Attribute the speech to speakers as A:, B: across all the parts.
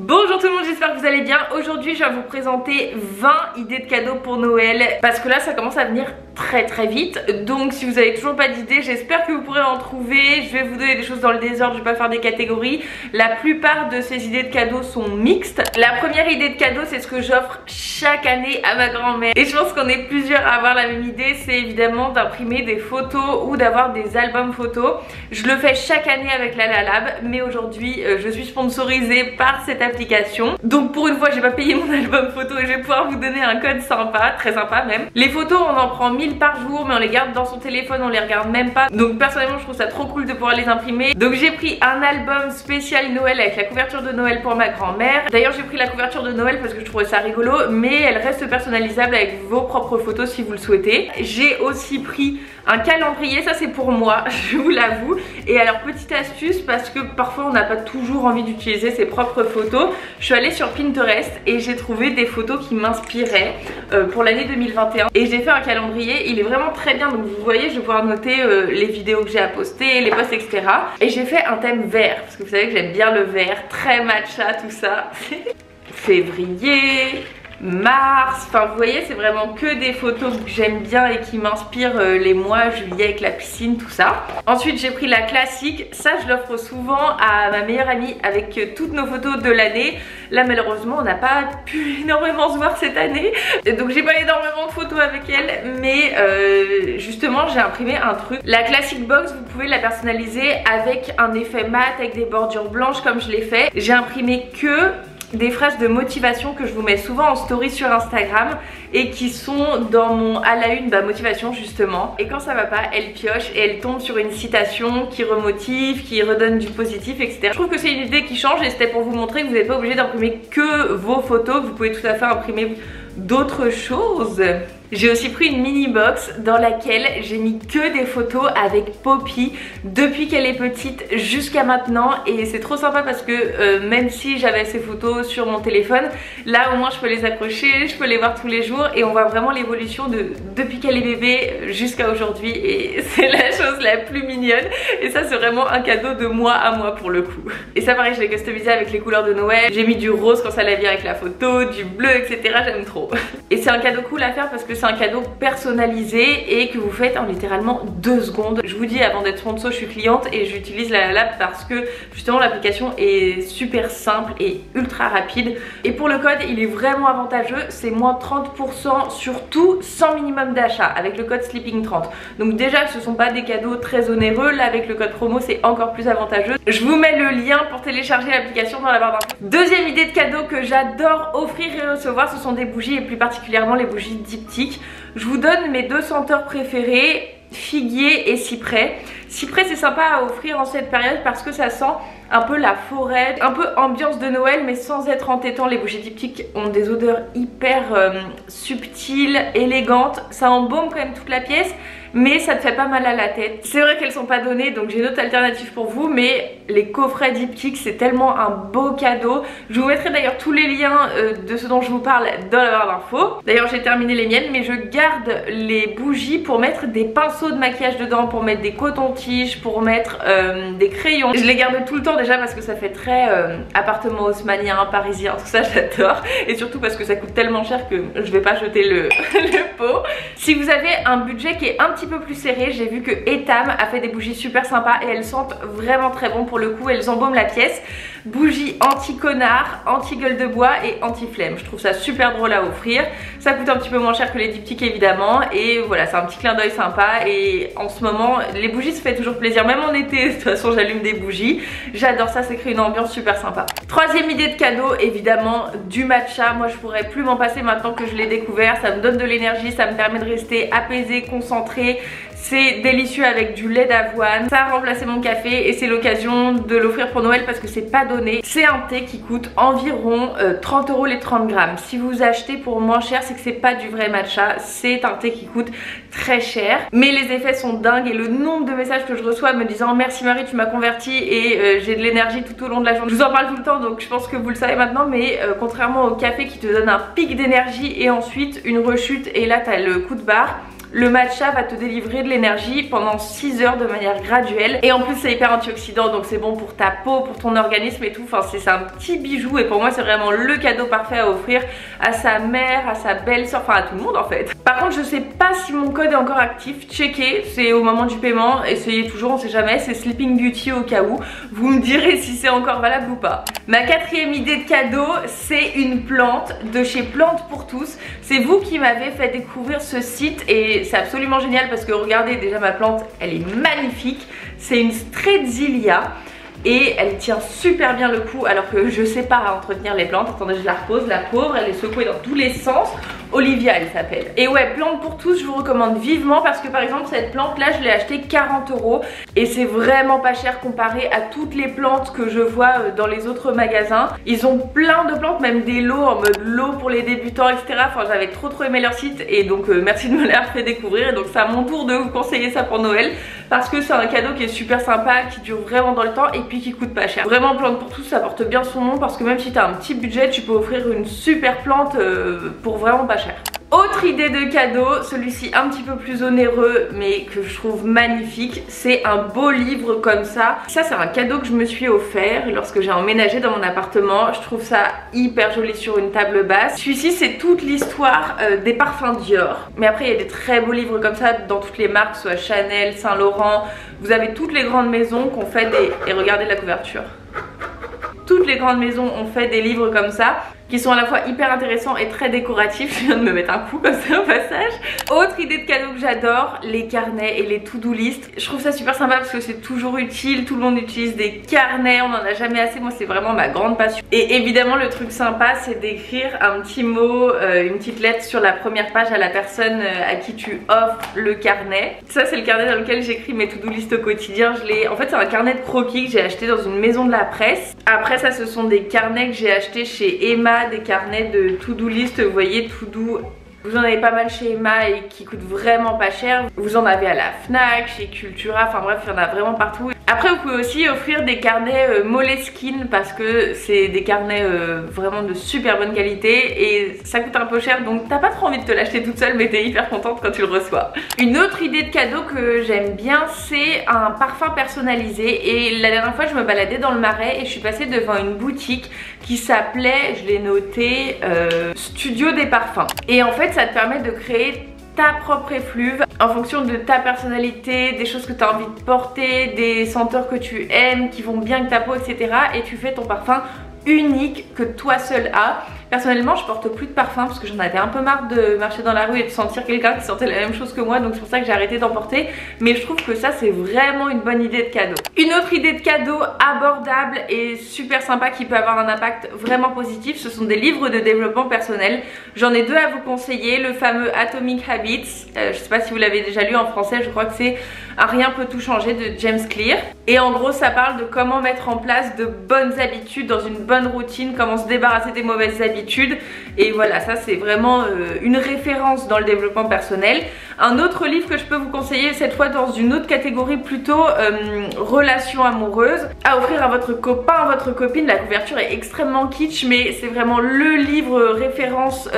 A: Bonjour tout le monde, j'espère que vous allez bien. Aujourd'hui je vais vous présenter 20 idées de cadeaux pour Noël parce que là ça commence à venir très vite. Donc si vous avez toujours pas d'idées, j'espère que vous pourrez en trouver. Je vais vous donner des choses dans le désordre, je vais pas faire des catégories. La plupart de ces idées de cadeaux sont mixtes. La première idée de cadeau, c'est ce que j'offre chaque année à ma grand-mère. Et je pense qu'on est plusieurs à avoir la même idée, c'est évidemment d'imprimer des photos ou d'avoir des albums photos. Je le fais chaque année avec la Lalab, mais aujourd'hui je suis sponsorisée par cette application. Donc pour une fois j'ai pas payé mon album photo et je vais pouvoir vous donner un code sympa, très sympa même. Les photos on en prend 1000 par jour mais on les garde dans son téléphone, on les regarde même pas. Donc personnellement je trouve ça trop cool de pouvoir les imprimer. Donc j'ai pris un album spécial Noël avec la couverture de Noël pour ma grand-mère. D'ailleurs j'ai pris la couverture de Noël parce que je trouvais ça rigolo, mais elle reste personnalisable avec vos propres photos si vous le souhaitez. J'ai aussi pris un calendrier, ça c'est pour moi, je vous l'avoue. Et alors petite astuce, parce que parfois on n'a pas toujours envie d'utiliser ses propres photos, je suis allée sur Pinterest et j'ai trouvé des photos qui m'inspiraient pour l'année 2021 et j'ai fait un calendrier, il est vraiment très bien. Donc vous voyez, je vais pouvoir noter les vidéos que j'ai à poster, les posts, etc. Et j'ai fait un thème vert, parce que vous savez que j'aime bien le vert, très matcha tout ça. Février, mars, enfin vous voyez c'est vraiment que des photos que j'aime bien et qui m'inspirent les mois, juillet avec la piscine, tout ça. Ensuite j'ai pris la classique, ça je l'offre souvent à ma meilleure amie avec toutes nos photos de l'année. Là malheureusement on n'a pas pu énormément se voir cette année, donc j'ai pas énormément de photos avec elle, mais justement j'ai imprimé un truc. La classic box vous pouvez la personnaliser avec un effet mat, avec des bordures blanches comme je l'ai fait. J'ai imprimé que des phrases de motivation que je vous mets souvent en story sur Instagram et qui sont dans mon à la une motivation justement. Et quand ça va pas, elle pioche et elle tombe sur une citation qui remotive, qui redonne du positif, etc. Je trouve que c'est une idée qui change et c'était pour vous montrer que vous n'êtes pas obligé d'imprimer que vos photos, que vous pouvez tout à fait imprimer d'autres choses. J'ai aussi pris une mini box dans laquelle j'ai mis que des photos avec Poppy depuis qu'elle est petite jusqu'à maintenant, et c'est trop sympa parce que même si j'avais ces photos sur mon téléphone, là au moins je peux les accrocher, je peux les voir tous les jours et on voit vraiment l'évolution depuis qu'elle est bébé jusqu'à aujourd'hui, et c'est la chose la plus mignonne. Et ça c'est vraiment un cadeau de moi à moi pour le coup. Et ça pareil, je l'ai customisé avec les couleurs de Noël, j'ai mis du rose quand ça allait bien avec la photo, du bleu, etc. J'aime trop. Et c'est un cadeau cool à faire parce que c'est un cadeau personnalisé et que vous faites en littéralement 2 secondes. Je vous dis, avant d'être sponsor, je suis cliente et j'utilise la Lalab parce que justement l'application est super simple et ultra rapide. Et pour le code, il est vraiment avantageux, c'est moins 30% sur tout sans minimum d'achat avec le code Sleeping30. Donc déjà ce sont pas des cadeaux très onéreux, là avec le code promo c'est encore plus avantageux. Je vous mets le lien pour télécharger l'application dans la barre d'infos. Deuxième idée de cadeau que j'adore offrir et recevoir, ce sont des bougies et plus particulièrement les bougies diptyques. Je vous donne mes 2 senteurs préférées, figuier et cyprès. Cyprès c'est sympa à offrir en cette période parce que ça sent un peu la forêt, un peu ambiance de Noël mais sans être entêtant. Les bougies diptyques ont des odeurs hyper subtiles, élégantes, ça embaume quand même toute la pièce mais ça ne fait pas mal à la tête. C'est vrai qu'elles sont pas données donc j'ai une autre alternative pour vous, mais les coffrets diptyques c'est tellement un beau cadeau. Je vous mettrai d'ailleurs tous les liens de ce dont je vous parle dans la barre d'infos. D'ailleurs j'ai terminé les miennes, mais je garde les bougies pour mettre des pinceaux de maquillage dedans, pour mettre des cotons-tiges, pour mettre des crayons. Je les garde tout le temps déjà parce que ça fait très appartement haussmannien, parisien, tout ça j'adore. Et surtout parce que ça coûte tellement cher que je vais pas jeter le pot. Si vous avez un budget qui est un petit peu plus serré, j'ai vu que Etam a fait des bougies super sympas et elles sentent vraiment très bon pour le coup, elles embaument la pièce. Bougies anti-connard, anti-gueule de bois et anti-flemme. Je trouve ça super drôle à offrir. Ça coûte un petit peu moins cher que les diptyques évidemment, et voilà, c'est un petit clin d'œil sympa. Et en ce moment, les bougies ça fait toujours plaisir, même en été, de toute façon j'allume des bougies. J'adore ça, ça crée une ambiance super sympa. Troisième idée de cadeau, évidemment du matcha. Moi je pourrais plus m'en passer maintenant que je l'ai découvert. Ça me donne de l'énergie, ça me permet de rester apaisée, concentrée. C'est délicieux avec du lait d'avoine. Ça a remplacé mon café et c'est l'occasion de l'offrir pour Noël parce que c'est pas donné. C'est un thé qui coûte environ 30 € les 30 grammes. Si vous achetez pour moins cher, c'est que c'est pas du vrai matcha. C'est un thé qui coûte très cher. Mais les effets sont dingues et le nombre de messages que je reçois me disant merci Marie, tu m'as converti et j'ai de l'énergie tout au long de la journée. Je vous en parle tout le temps donc je pense que vous le savez maintenant, mais contrairement au café qui te donne un pic d'énergie et ensuite une rechute et là t'as le coup de barre, le matcha va te délivrer de l'énergie pendant 6 heures de manière graduelle. Et en plus c'est hyper antioxydant, donc c'est bon pour ta peau, pour ton organisme et tout. Enfin c'est un petit bijou et pour moi c'est vraiment le cadeau parfait à offrir à sa mère, à sa belle-sœur, enfin à tout le monde en fait. Par contre je sais pas si mon code est encore actif, checkez, c'est au moment du paiement, essayez toujours, on sait jamais, c'est Sleeping Beauty au cas où. Vous me direz si c'est encore valable ou pas. Ma quatrième idée de cadeau, c'est une plante de chez Plantes pour tous. C'est vous qui m'avez fait découvrir ce site et c'est absolument génial parce que regardez, déjà ma plante elle est magnifique. C'est une Streltzia et elle tient super bien le coup alors que je sais pas entretenir les plantes. Attendez, je la repose, la pauvre, elle est secouée dans tous les sens. Olivia elle s'appelle. Et ouais, Plantes pour tous, je vous recommande vivement parce que par exemple cette plante là je l'ai achetée 40 € et c'est vraiment pas cher comparé à toutes les plantes que je vois dans les autres magasins. Ils ont plein de plantes, même des lots en mode lot pour les débutants etc. Enfin j'avais trop aimé leur site et donc merci de me l'avoir fait découvrir. Et donc c'est à mon tour de vous conseiller ça pour Noël parce que c'est un cadeau qui est super sympa, qui dure vraiment dans le temps et puis qui coûte pas cher. Vraiment Plantes pour tous ça porte bien son nom parce que même si t'as un petit budget tu peux offrir une super plante pour vraiment pas cher. Autre idée de cadeau, celui-ci un petit peu plus onéreux mais que je trouve magnifique, c'est un beau livre comme ça. Ça c'est un cadeau que je me suis offert lorsque j'ai emménagé dans mon appartement. Je trouve ça hyper joli sur une table basse. Celui-ci c'est toute l'histoire des parfums Dior. Mais après il y a des très beaux livres comme ça dans toutes les marques, soit Chanel, Saint Laurent. Vous avez toutes les grandes maisons qui ont fait des... Et regardez la couverture. Toutes les grandes maisons ont fait des livres comme ça qui sont à la fois hyper intéressants et très décoratifs. Je viens de me mettre un coup comme ça au passage. Autre idée de cadeau que j'adore, les carnets et les to-do list. Je trouve ça super sympa parce que c'est toujours utile, tout le monde utilise des carnets, on n'en a jamais assez, moi c'est vraiment ma grande passion. Et évidemment le truc sympa c'est d'écrire un petit mot, une petite lettre sur la première page à la personne à qui tu offres le carnet. Ça c'est le carnet dans lequel j'écris mes to-do list au quotidien. En fait c'est un carnet de croquis que j'ai acheté dans une maison de la presse. Après ça ce sont des carnets que j'ai achetés chez Emma, des carnets de to-do list, vous voyez to-do. Vous en avez pas mal chez Emma et qui coûtent vraiment pas cher. Vous en avez à la Fnac, chez Cultura, enfin bref il y en a vraiment partout. Après vous pouvez aussi offrir des carnets Moleskine parce que c'est des carnets vraiment de super bonne qualité et ça coûte un peu cher donc t'as pas trop envie de te l'acheter toute seule mais t'es hyper contente quand tu le reçois. Une autre idée de cadeau que j'aime bien c'est un parfum personnalisé et la dernière fois je me baladais dans le Marais et je suis passée devant une boutique qui s'appelait, je l'ai noté, Studio des parfums. Et en fait ça te permet de créer ta propre effluve en fonction de ta personnalité, des choses que tu as envie de porter, des senteurs que tu aimes, qui vont bien avec ta peau, etc. Et tu fais ton parfum unique que toi seul as. Personnellement je porte plus de parfum parce que j'en avais un peu marre de marcher dans la rue et de sentir quelqu'un qui sentait la même chose que moi, donc c'est pour ça que j'ai arrêté d'en porter. Mais je trouve que ça c'est vraiment une bonne idée de cadeau. Une autre idée de cadeau abordable et super sympa qui peut avoir un impact vraiment positif, ce sont des livres de développement personnel. J'en ai deux à vous conseiller, le fameux Atomic Habits, je sais pas si vous l'avez déjà lu en français, je crois que c'est Un rien peut tout changer de James Clear. Et en gros ça parle de comment mettre en place de bonnes habitudes dans une bonne routine, comment se débarrasser des mauvaises habitudes. Et voilà, ça c'est vraiment une référence dans le développement personnel. Un autre livre que je peux vous conseiller, cette fois dans une autre catégorie, plutôt relations amoureuses, à offrir à votre copain, à votre copine. La couverture est extrêmement kitsch mais c'est vraiment le livre référence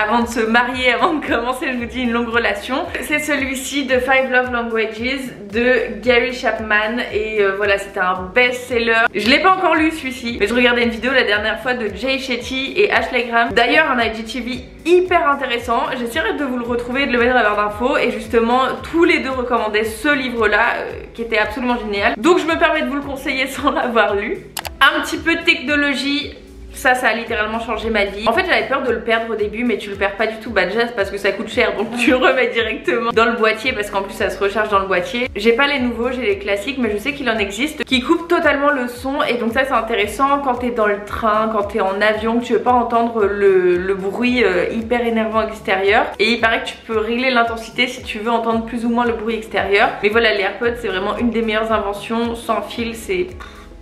A: avant de se marier, avant de commencer, je vous dis, une longue relation. C'est celui-ci de 5 Love Languages de Gary Chapman et voilà, c'était un best-seller. Je l'ai pas encore lu celui-ci mais je regardais une vidéo la dernière fois de Jay Shetty et Ashley Graham, d'ailleurs un IGTV hyper intéressant. J'essaierai de vous le retrouver et de le mettre dans la barre d'infos et justement tous les deux recommandaient ce livre là qui était absolument génial, donc je me permets de vous le conseiller sans l'avoir lu. Un petit peu de technologie. Ça a littéralement changé ma vie. En fait j'avais peur de le perdre au début mais tu le perds pas du tout. Bah déjà c'est parce que ça coûte cher donc tu le remets directement dans le boîtier parce qu'en plus ça se recharge dans le boîtier. J'ai pas les nouveaux, j'ai les classiques mais je sais qu'il en existe qui coupent totalement le son et donc ça c'est intéressant quand t'es dans le train, quand t'es en avion, que tu veux pas entendre le bruit hyper énervant extérieur. Et il paraît que tu peux régler l'intensité si tu veux entendre plus ou moins le bruit extérieur. Mais voilà, les AirPods c'est vraiment une des meilleures inventions, sans fil, c'est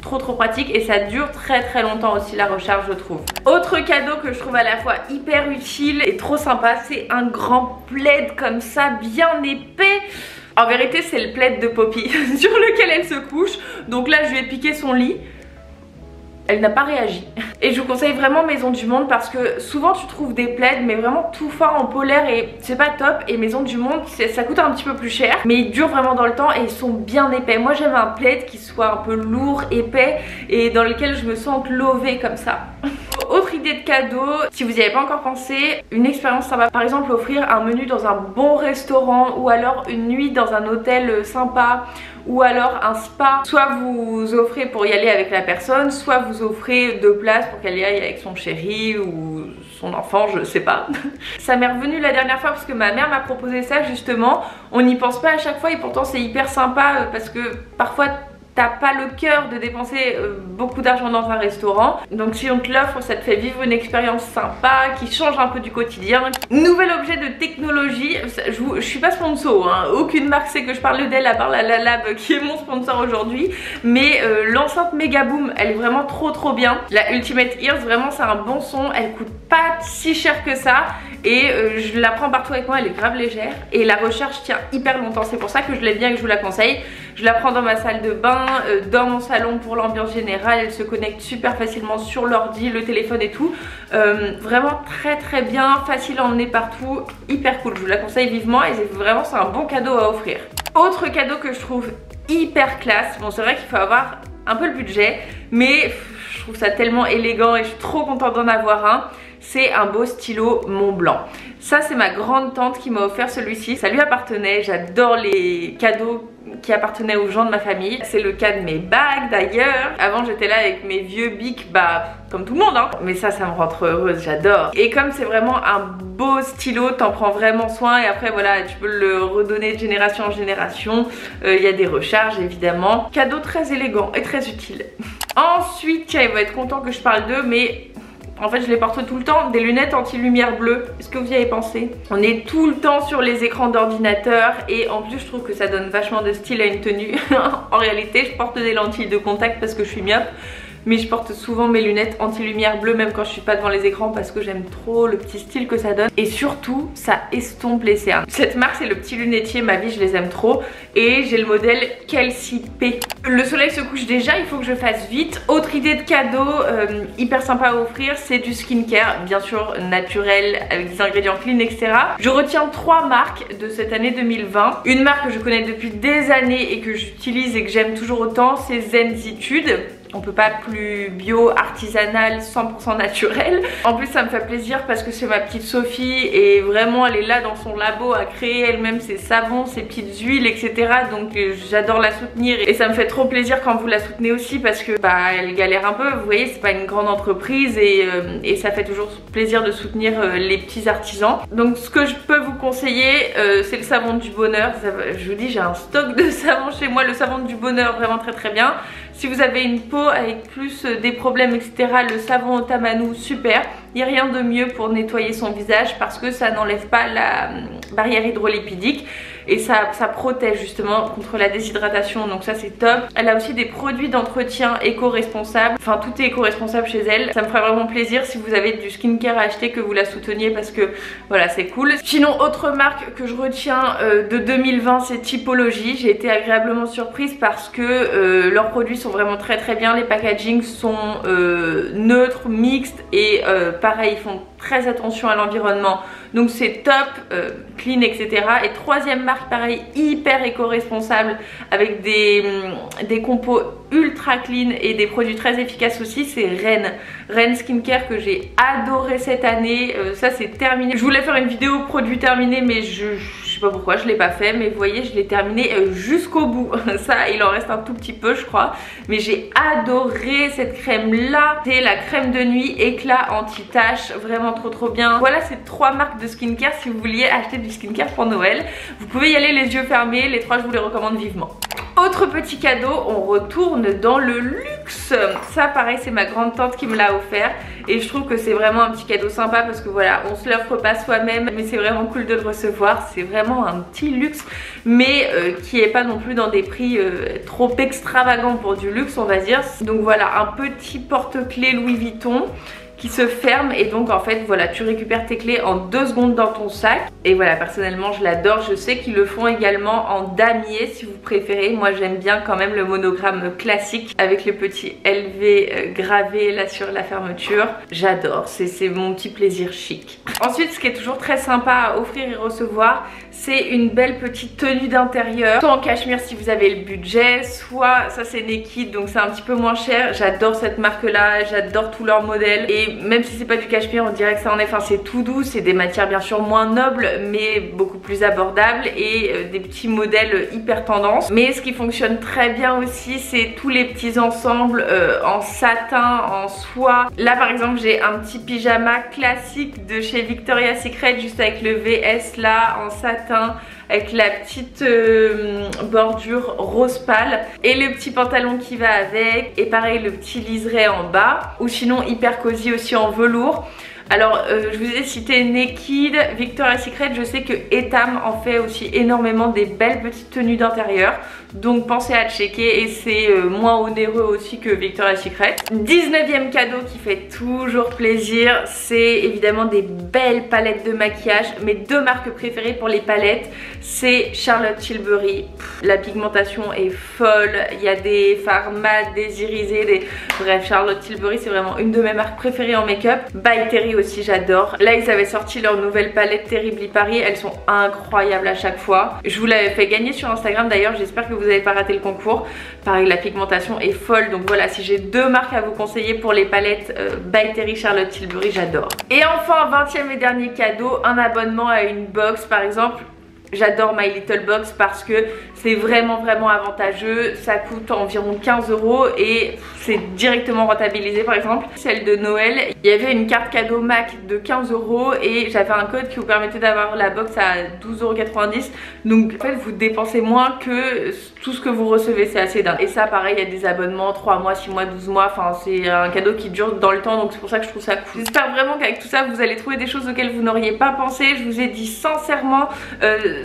A: trop pratique et ça dure très longtemps aussi la recharge, je trouve. Autre cadeau que je trouve à la fois hyper utile et trop sympa, c'est un grand plaid comme ça, bien épais. En vérité c'est le plaid de Poppy sur lequel elle se couche. Donc là je lui ai piqué son lit. Elle n'a pas réagi. Et je vous conseille vraiment Maison du Monde parce que souvent tu trouves des plaids mais vraiment tout fin en polaire et c'est pas top. Et Maison du Monde ça coûte un petit peu plus cher mais ils durent vraiment dans le temps et ils sont bien épais. Moi j'aime un plaid qui soit un peu lourd, épais et dans lequel je me sente lovée comme ça. Autre idée de cadeau, si vous n'y avez pas encore pensé, une expérience sympa. Par exemple offrir un menu dans un bon restaurant ou alors une nuit dans un hôtel sympa ou alors un spa. Soit vous offrez pour y aller avec la personne, soit vous offrez 2 places pour qu'elle y aille avec son chéri ou son enfant, je sais pas. Ça m'est revenu la dernière fois parce que ma mère m'a proposé ça justement. On n'y pense pas à chaque fois et pourtant c'est hyper sympa parce que parfois t'as pas le cœur de dépenser beaucoup d'argent dans un restaurant. Donc si on te l'offre, ça te fait vivre une expérience sympa qui change un peu du quotidien. Nouvel objet de technologie, je suis pas sponsor, hein. Aucune marque sait que je parle d'elle à part la Lalab qui est mon sponsor aujourd'hui. Mais l'enceinte Megaboom, elle est vraiment trop bien. La Ultimate Ears, vraiment c'est un bon son, elle coûte pas si cher que ça. Et je la prends partout avec moi, elle est grave légère. Et la recharge tient hyper longtemps, c'est pour ça que je l'aime bien et que je vous la conseille. Je la prends dans ma salle de bain, dans mon salon pour l'ambiance générale. Elle se connecte super facilement sur l'ordi, le téléphone et tout. Vraiment très bien, facile à emmener partout, hyper cool. Je vous la conseille vivement et vraiment c'est un bon cadeau à offrir. Autre cadeau que je trouve hyper classe, bon c'est vrai qu'il faut avoir un peu le budget, mais je trouve ça tellement élégant et je suis trop contente d'en avoir un. C'est un beau stylo Montblanc. Ça c'est ma grande tante qui m'a offert celui-ci. Ça lui appartenait, j'adore les cadeaux qui appartenaient aux gens de ma famille. C'est le cas de mes bagues d'ailleurs. Avant j'étais là avec mes vieux bics, bah comme tout le monde hein. Mais ça me rend trop heureuse, j'adore. Et comme c'est vraiment un beau stylo, t'en prends vraiment soin. Et après voilà, tu peux le redonner de génération en génération. Il y a des recharges évidemment. Cadeau très élégant et très utile. Ensuite, tiens, il va être content que je parle d'eux, mais en fait je les porte tout le temps, des lunettes anti-lumière bleue. Est-ce que vous y avez pensé? On est tout le temps sur les écrans d'ordinateur et en plus je trouve que ça donne vachement de style à une tenue. En réalité je porte des lentilles de contact parce que je suis myope, mais je porte souvent mes lunettes anti-lumière bleue même quand je suis pas devant les écrans parce que j'aime trop le petit style que ça donne et surtout ça estompe les cernes. Cette marque c'est le petit lunetier, ma vie je les aime trop et j'ai le modèle Kelsey P. Le soleil se couche déjà, il faut que je fasse vite. Autre idée de cadeau hyper sympa à offrir, c'est du skincare, bien sûr naturel avec des ingrédients clean etc. Je retiens 3 marques de cette année 2020. Une marque que je connais depuis des années et que j'utilise et que j'aime toujours autant, c'est Zenzitude. On peut pas plus bio, artisanal, 100% naturel. En plus ça me fait plaisir parce que c'est ma petite Sophie et vraiment elle est là dans son labo à créer elle-même ses savons, ses petites huiles etc. Donc j'adore la soutenir et ça me fait trop plaisir quand vous la soutenez aussi parce que bah elle galère un peu, vous voyez c'est pas une grande entreprise et ça fait toujours plaisir de soutenir les petits artisans. Donc ce que je peux vous conseiller c'est le savon du bonheur. Je vous dis j'ai un stock de savon chez moi, le savon du bonheur vraiment très bien. Si vous avez une peau avec plus des problèmes etc, le savon au tamanou super. Il n'y a rien de mieux pour nettoyer son visage parce que ça n'enlève pas la barrière hydrolipidique et ça protège justement contre la déshydratation, donc ça c'est top. Elle a aussi des produits d'entretien éco-responsables, enfin tout est éco-responsable chez elle. Ça me ferait vraiment plaisir si vous avez du skincare à acheter que vous la souteniez parce que voilà c'est cool. Sinon autre marque que je retiens de 2020 c'est Typologie. J'ai été agréablement surprise parce que leurs produits sont vraiment très bien, les packagings sont neutres, mixtes et pareil ils font très attention à l'environnement donc c'est top, clean etc. Et troisième marque pareil hyper éco-responsable avec des compos ultra clean et des produits très efficaces aussi, c'est Ren Skincare que j'ai adoré cette année. Ça c'est terminé, je voulais faire une vidéo produit terminé mais je sais pas pourquoi je l'ai pas fait, mais vous voyez je l'ai terminé jusqu'au bout. Ça il en reste un tout petit peu je crois, mais j'ai adoré cette crème là. C'est la crème de nuit éclat anti-tache, vraiment trop bien. Voilà ces 3 marques de skincare si vous vouliez acheter du skincare pour Noël. Vous pouvez y aller les yeux fermés, les 3 je vous les recommande vivement. Autre petit cadeau, on retourne dans le luxe. Ça pareil c'est ma grande tante qui me l'a offert et je trouve que c'est vraiment un petit cadeau sympa parce que voilà on se l'offre pas soi-même mais c'est vraiment cool de le recevoir. C'est vraiment un petit luxe mais qui est pas non plus dans des prix trop extravagants pour du luxe on va dire. Donc voilà un petit porte-clés Louis Vuitton qui se ferme et donc en fait voilà, tu récupères tes clés en 2 secondes dans ton sac. Et voilà, personnellement je l'adore. Je sais qu'ils le font également en damier si vous préférez. Moi j'aime bien quand même le monogramme classique avec le petit LV gravé là sur la fermeture. J'adore, c'est mon petit plaisir chic. Ensuite, ce qui est toujours très sympa à offrir et recevoir, c'est une belle petite tenue d'intérieur, soit en cachemire si vous avez le budget, soit ça c'est Naked donc c'est un petit peu moins cher. J'adore cette marque là, j'adore tous leurs modèles et même si c'est pas du cachemire on dirait que ça en est, enfin c'est tout doux, c'est des matières bien sûr moins nobles mais beaucoup plus abordables et des petits modèles hyper tendance. Mais ce qui fonctionne très bien aussi c'est tous les petits ensembles en satin, en soie. Là par exemple j'ai un petit pyjama classique de chez Victoria's Secret juste avec le VS là en satin avec la petite bordure rose pâle et le petit pantalon qui va avec et pareil le petit liseré en bas ou sinon hyper cosy aussi en velours. Alors je vous ai cité Naked, Victoria's Secret, je sais que Etam en fait aussi énormément des belles petites tenues d'intérieur. Donc pensez à checker et c'est moins onéreux aussi que Victoria's Secret. 19e cadeau qui fait toujours plaisir, c'est évidemment des belles palettes de maquillage. Mes 2 marques préférées pour les palettes, c'est Charlotte Tilbury. La pigmentation est folle, il y a des fards mat, des irisés, bref Charlotte Tilbury c'est vraiment une de mes marques préférées en make-up. By Terry aussi j'adore. Là ils avaient sorti leur nouvelle palette Terribly Paris, elles sont incroyables à chaque fois. Je vous l'avais fait gagner sur Instagram d'ailleurs, j'espère que vous n'avez pas raté le concours. Pareil la pigmentation est folle donc voilà, si j'ai 2 marques à vous conseiller pour les palettes By Terry Charlotte Tilbury, j'adore. Et enfin 20e et dernier cadeau, un abonnement à une box par exemple. J'adore My Little Box parce que c'est vraiment avantageux, ça coûte environ 15 € et c'est directement rentabilisé. Par exemple celle de Noël, il y avait une carte cadeau Mac de 15 € et j'avais un code qui vous permettait d'avoir la box à 12,90 €. Donc en fait vous dépensez moins que tout ce que vous recevez, c'est assez dingue. Et ça pareil, il y a des abonnements 3 mois, 6 mois, 12 mois, enfin c'est un cadeau qui dure dans le temps donc c'est pour ça que je trouve ça cool. J'espère vraiment qu'avec tout ça vous allez trouver des choses auxquelles vous n'auriez pas pensé. Je vous ai dit sincèrement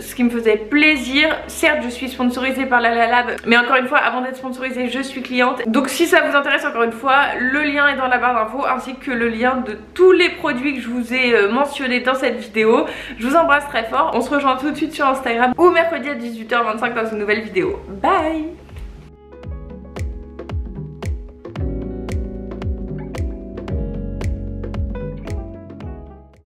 A: ce qui me faisait plaisir. Certes je suis sponsorisée par La La Lab, mais encore une fois avant d'être sponsorisée je suis cliente. Donc si ça vous intéresse encore une fois, le lien est dans la barre d'infos ainsi que le lien de tous les produits que je vous ai mentionnés dans cette vidéo. Je vous embrasse très fort, on se rejoint tout de suite sur Instagram ou mercredi à 18h25 dans une nouvelle vidéo. Bye!